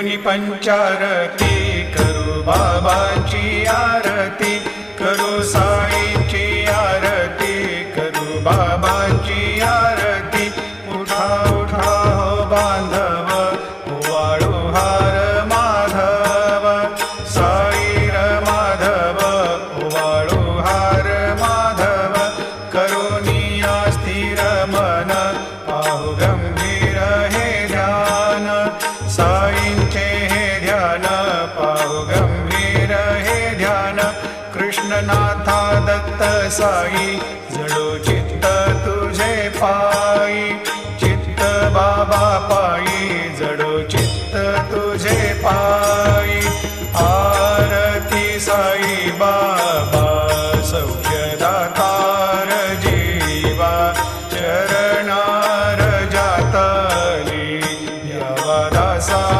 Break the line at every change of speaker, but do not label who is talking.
घेऊनी पंचारती करू बाबाची आरती, करू साईची आरती, करू बाबाची आरती। उठा उठा हो बांधव, वाळू हार माधव, साईर माधव, वाळू हार माधव। करुनिया स्थिर मन, पाहु गंभीर हे ध्यान, साईंचे हे ध्यान, पाहु गंभीर हे ध्यान। कृष्णनाथा दत्त साई